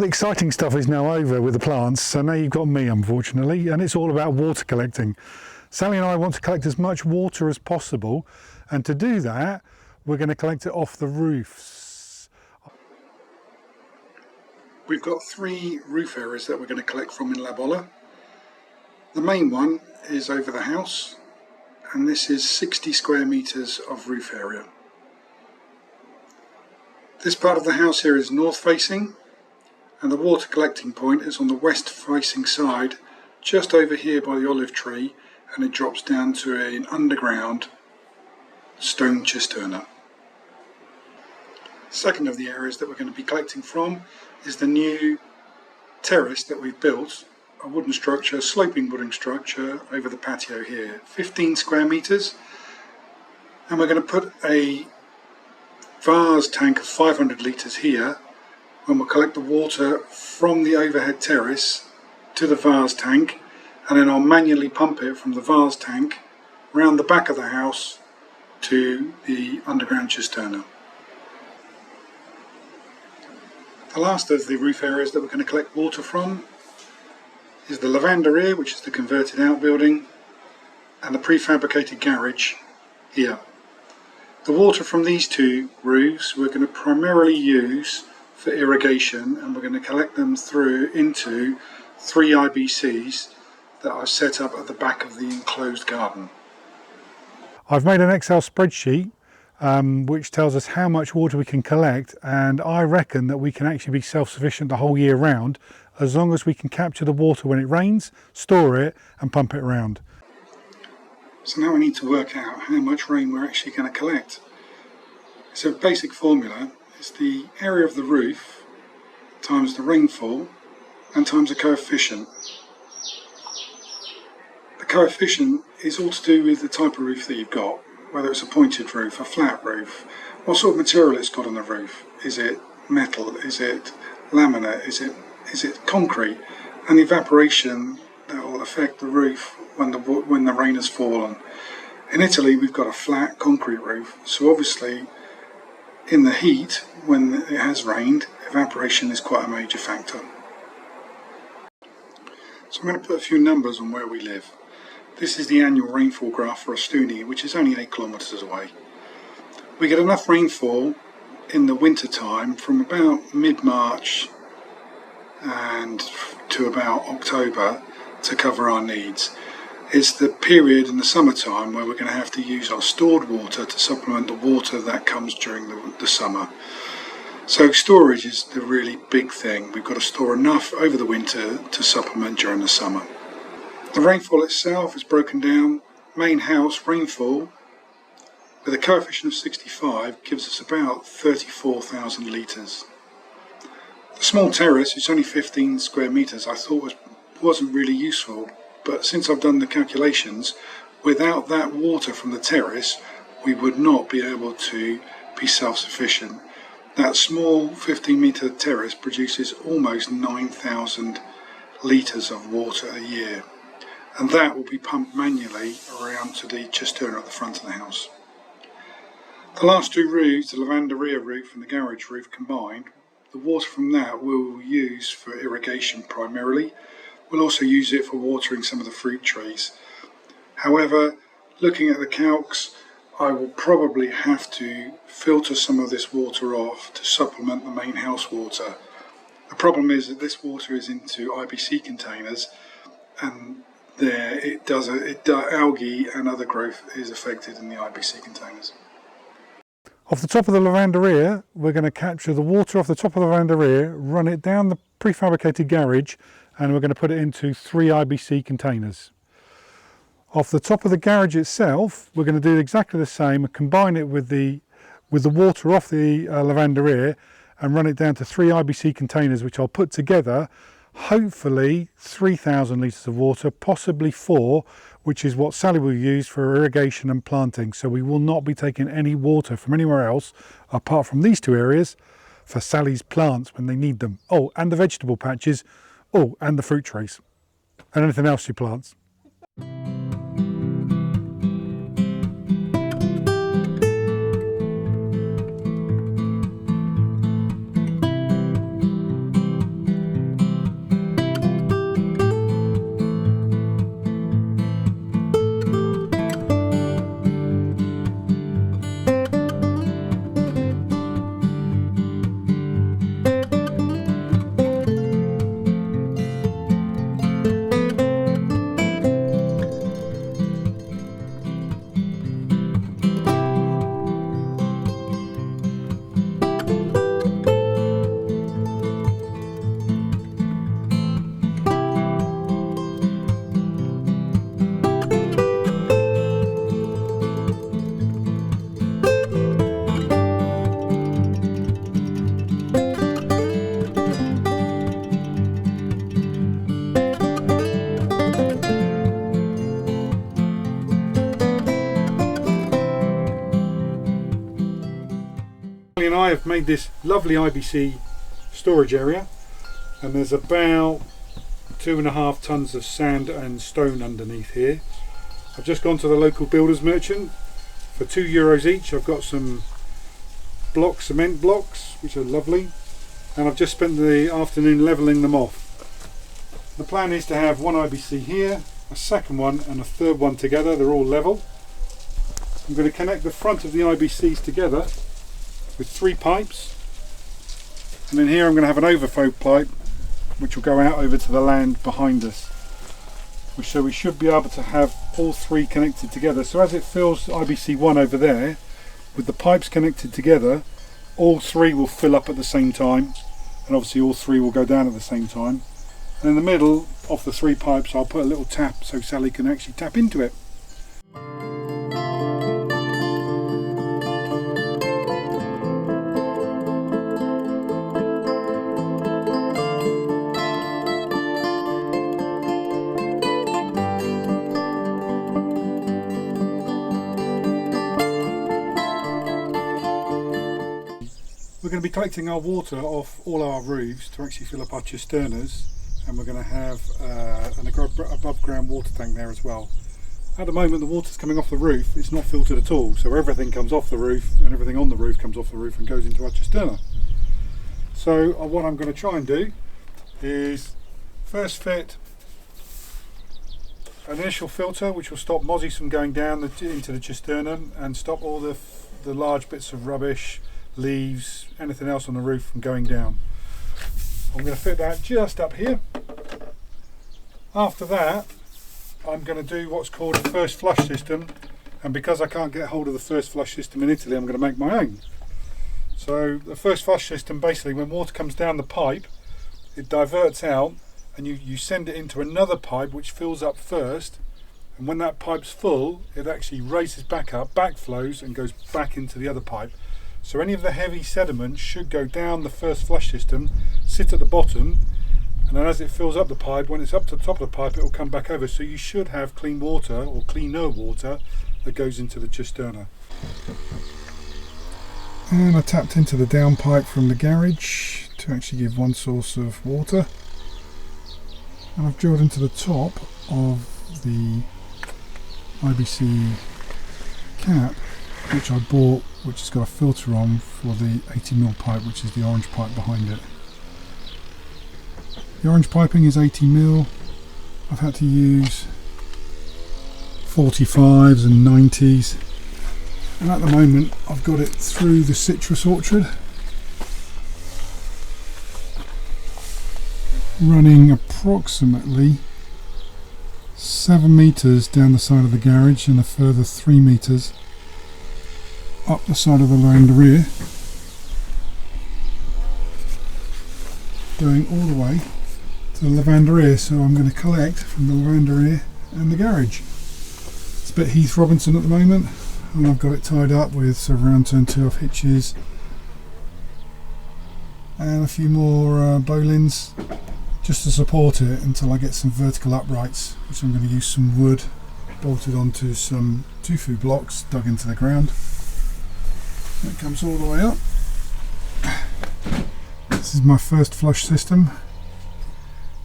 the exciting stuff is now over with the plants, so now you've got me, unfortunately, and it's all about water collecting. Sally and I want to collect as much water as possible, and to do that, we're going to collect it off the roofs. We've got 3 roof areas that we're going to collect from in Bolla. The main one is over the house, and this is 60 square metres of roof area. This part of the house here is north facing, and the water collecting point is on the west facing side, just over here by the olive tree, and it drops down to an underground stone cisterna. Second of the areas that we're going to be collecting from is the new terrace that we've built, a wooden structure, sloping wooden structure over the patio here, 15 square metres, and we're going to put a vase tank of 500 litres here, and we'll collect the water from the overhead terrace to the vase tank, and then I'll manually pump it from the vase tank round the back of the house to the underground cisterna. The last of the roof areas that we're going to collect water from is the lavanderia, which is the converted outbuilding, and the prefabricated garage here. The water from these 2 roofs we're going to primarily use for irrigation, and we're going to collect them through into 3 IBCs that I've set up at the back of the enclosed garden. I've made an Excel spreadsheet which tells us how much water we can collect, and I reckon that we can actually be self-sufficient the whole year round as long as we can capture the water when it rains, store it and pump it around. So now we need to work out how much rain we're actually going to collect. So a basic formula is the area of the roof times the rainfall and times the coefficient. The coefficient is all to do with the type of roof that you've got, whether it's a pointed roof, a flat roof, what sort of material it's got on the roof. Is it metal? Is it laminate? Is it concrete? And the evaporation that will affect the roof when the rain has fallen. In Italy we've got a flat concrete roof, so obviously in the heat when it has rained, evaporation is quite a major factor. So I'm going to put a few numbers on where we live. This is the annual rainfall graph for Ostuni, which is only 8 kilometres away. We get enough rainfall in the winter time from about mid-March and to about October to cover our needs. It's the period in the summertime where we're going to have to use our stored water to supplement the water that comes during the summer. So storage is the really big thing. We've got to store enough over the winter to supplement during the summer. The rainfall itself is broken down. Main house rainfall with a coefficient of 65 gives us about 34,000 litres. The small terrace, it's only 15 square metres, I thought wasn't really useful, but since I've done the calculations, without that water from the terrace we would not be able to be self-sufficient. That small 15-metre terrace produces almost 9,000 litres of water a year, and that will be pumped manually around to the cisterna at the front of the house. The last 2 roofs, the lavanderia roof and the garage roof combined, the water from that we'll use for irrigation primarily. We'll also use it for watering some of the fruit trees. However, looking at the calcs, I will probably have to filter some of this water off to supplement the main house water. The problem is that this water is into IBC containers, and algae and other growth is affected in the IBC containers. Off the top of the lavanderia, we're going to capture the water off the top of the lavanderia, run it down the prefabricated garage, and we're going to put it into 3 IBC containers. Off the top of the garage itself, we're going to do exactly the same, combine it with the water off the lavanderia and run it down to 3 IBC containers, which I'll put together, hopefully 3,000 litres of water, possibly 4, which is what Sally will use for irrigation and planting. So we will not be taking any water from anywhere else apart from these 2 areas for Sally's plants when they need them. Oh, and the vegetable patches. Oh, and the fruit trees. And anything else she plants. Emily and I have made this lovely IBC storage area, and there's about 2.5 tons of sand and stone underneath here. I've just gone to the local builder's merchant for €2 each. I've got some cement blocks, which are lovely, and I've just spent the afternoon levelling them off. The plan is to have one IBC here, a second one and a third one together. They're all level. I'm going to connect the front of the IBCs together with 3 pipes, and then here I'm going to have an overflow pipe which will go out over to the land behind us. So we should be able to have all 3 connected together. So as it fills IBC 1 over there, with the pipes connected together, all 3 will fill up at the same time, and obviously all 3 will go down at the same time. And in the middle of the 3 pipes I'll put a little tap so Sally can actually tap into it. We're going to be collecting our water off all our roofs to actually fill up our cisternas, and we're going to have an above ground water tank there as well. At the moment the water's coming off the roof, it's not filtered at all, so everything comes off the roof and everything on the roof comes off the roof and goes into our cisterna. So what I'm going to try and do is first fit an initial filter which will stop mozzies from going down into the cisterna and stop all the large bits of rubbish, leaves, anything else on the roof from going down. I'm going to fit that just up here. After that I'm going to do what's called a first flush system, and because I can't get hold of the first flush system in Italy I'm going to make my own. So the first flush system, basically when water comes down the pipe it diverts out and you send it into another pipe which fills up first, and when that pipe's full it actually raises back up, backflows and goes back into the other pipe. So any of the heavy sediment should go down the first flush system, sit at the bottom, and then as it fills up the pipe, when it's up to the top of the pipe it will come back over. So you should have clean water or cleaner water that goes into the cisterna. And I tapped into the down pipe from the garage to actually give one source of water, and I've drilled into the top of the IBC cap which I bought, which has got a filter on for the 80mm pipe, which is the orange pipe behind it. The orange piping is 80mm. I've had to use 45s and 90s, and at the moment I've got it through the citrus orchard, running approximately 7 metres down the side of the garage and a further 3 metres up the side of the lavandera, going all the way to the lavandera. So I'm going to collect from the lavandera and the garage. It's a bit Heath Robinson at the moment, and I've got it tied up with sort of round turn 2 off hitches and a few more bowlines just to support it until I get some vertical uprights, which I'm going to use some wood bolted onto some tofu blocks dug into the ground. It comes all the way up. This is my first flush system,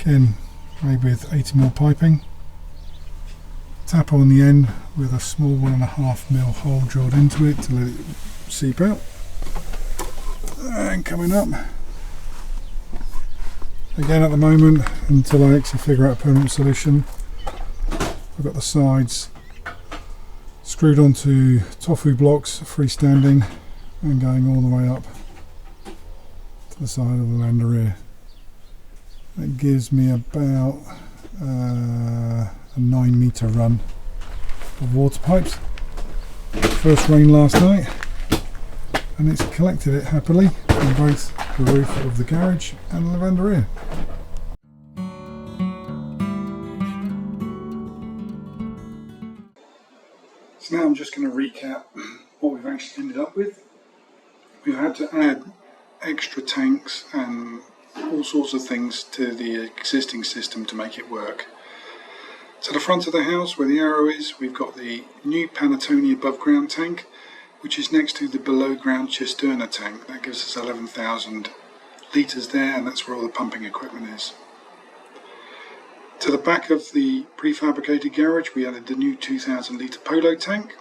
again made with 80mm piping. Tap on the end with a small 1.5mm hole drilled into it to let it seep out. And coming up again at the moment, until I actually figure out a permanent solution, I've got the sides screwed onto tofu blocks freestanding and going all the way up to the side of the lavandera. That gives me about a 9-metre run of water pipes. First rain last night and it's collected it happily on both the roof of the garage and the lavandera. So now I'm just going to recap what we've actually ended up with. We've had to add extra tanks and all sorts of things to the existing system to make it work. To the front of the house where the arrow is, we've got the new Panettone above ground tank. which is next to the below ground cisterna tank. That gives us 11,000 litres there, and that's where all the pumping equipment is. To the back of the prefabricated garage we added the new 2,000 litre polo tank.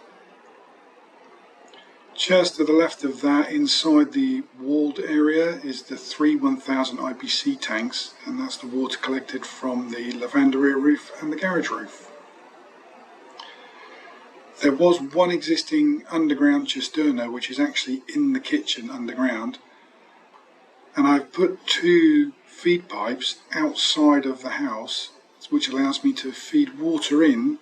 Just to the left of that, inside the walled area, is the three 1,000 IBC tanks, and that's the water collected from the lavanderia roof and the garage roof. There was one existing underground cisterna which is actually in the kitchen underground, and I've put two feed pipes outside of the house which allows me to feed water in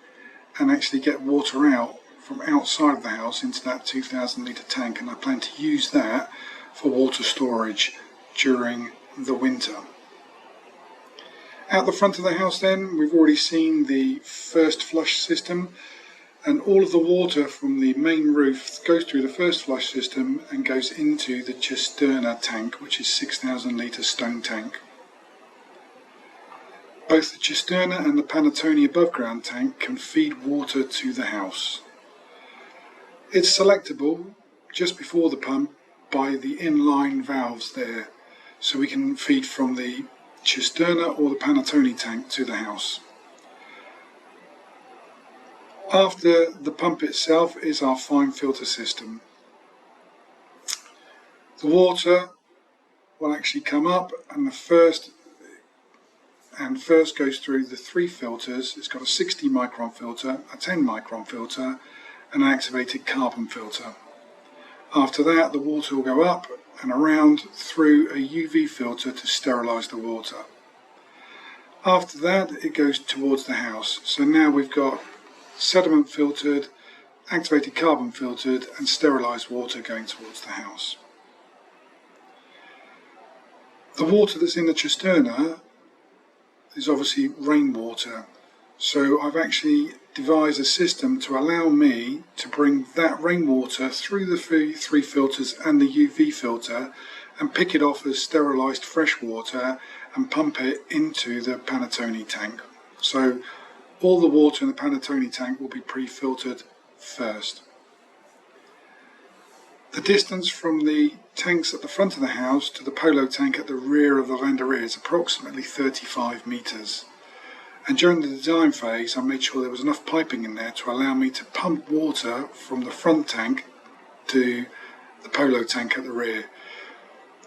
and actually get water out from outside of the house into that 2,000 litre tank, and I plan to use that for water storage during the winter. Out the front of the house then, we've already seen the first flush system, and all of the water from the main roof goes through the first flush system and goes into the cisterna tank, which is 6,000 litre stone tank. Both the cisterna and the panettone above ground tank can feed water to the house. It's selectable just before the pump by the inline valves there, so we can feed from the cisterna or the panettone tank to the house. After the pump itself is our fine filter system. The water will actually come up and first goes through the three filters. It's got a 60 micron filter, a 10 micron filter and an activated carbon filter. After that the water will go up and around through a UV filter to sterilise the water. After that it goes towards the house. So now we've got sediment filtered, activated carbon filtered and sterilised water going towards the house. The water that's in the cisterna is obviously rainwater, so I've actually devised a system to allow me to bring that rainwater through the three filters and the UV filter and pick it off as sterilised fresh water and pump it into the panettone tank. So all the water in the panettone tank will be pre-filtered first. The distance from the tanks at the front of the house to the polo tank at the rear of the lavanderia is approximately 35 metres. And during the design phase I made sure there was enough piping in there to allow me to pump water from the front tank to the polo tank at the rear.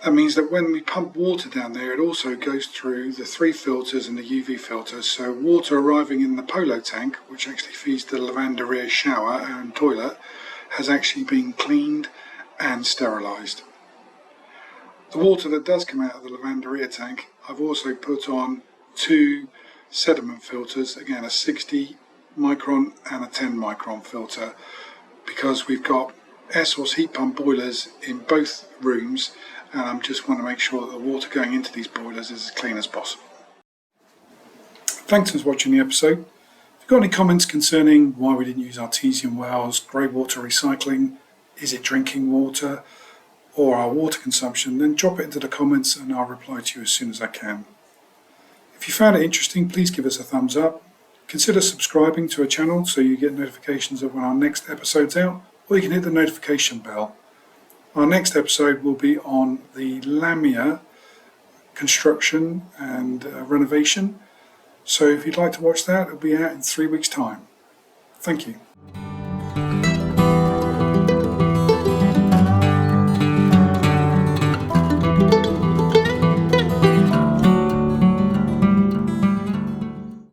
That means that when we pump water down there it also goes through the three filters and the UV filters, so water arriving in the polo tank, which actually feeds the lavanderia shower and toilet, has actually been cleaned and sterilised. The water that does come out of the lavanderia tank, I've also put on two sediment filters, again a 60 micron and a 10 micron filter, because we've got air source heat pump boilers in both rooms and I just want to make sure that the water going into these boilers is as clean as possible. Thanks for watching the episode. If you've got any comments concerning why we didn't use artesian wells, grey water recycling, is it drinking water, or our water consumption, then drop it into the comments and I'll reply to you as soon as I can. If you found it interesting, please give us a thumbs up. Consider subscribing to our channel so you get notifications of when our next episode's out, or you can hit the notification bell. Our next episode will be on the lamia construction and renovation. So if you'd like to watch that, it'll be out in 3 weeks' time. Thank you.